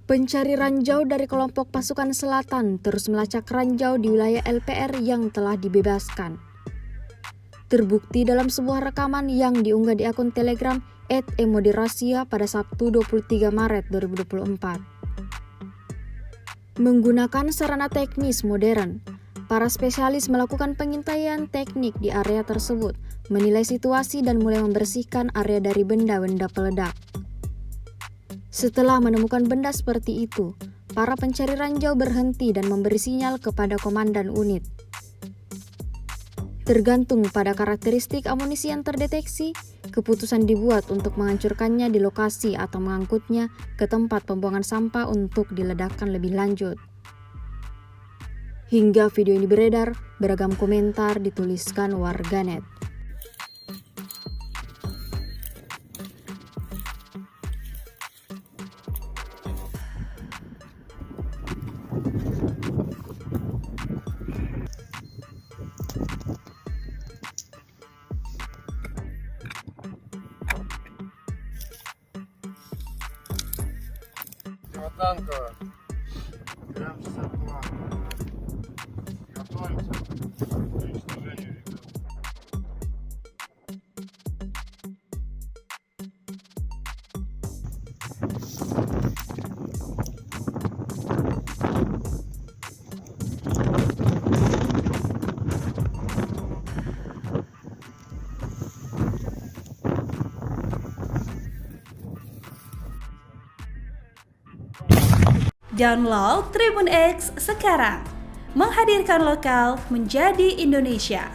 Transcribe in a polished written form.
Pencari ranjau dari kelompok pasukan selatan terus melacak ranjau di wilayah LPR yang telah dibebaskan. Terbukti dalam sebuah rekaman yang diunggah di akun Telegram @emodirasia pada Sabtu 23 Maret 2024. Menggunakan sarana teknis modern, para spesialis melakukan pengintaian teknik di area tersebut, menilai situasi dan mulai membersihkan area dari benda-benda peledak. Setelah menemukan benda seperti itu, para pencari ranjau berhenti dan memberi sinyal kepada komandan unit. Tergantung pada karakteristik amunisi yang terdeteksi, keputusan dibuat untuk menghancurkannya di lokasi atau mengangkutnya ke tempat pembuangan sampah untuk diledakkan lebih lanjut. Hingga video ini beredar, beragam komentar dituliskan warganet. Танка. Прям сопла. Готовимся к уничтожению, ребят. Download Tribun X sekarang, menghadirkan lokal menjadi Indonesia.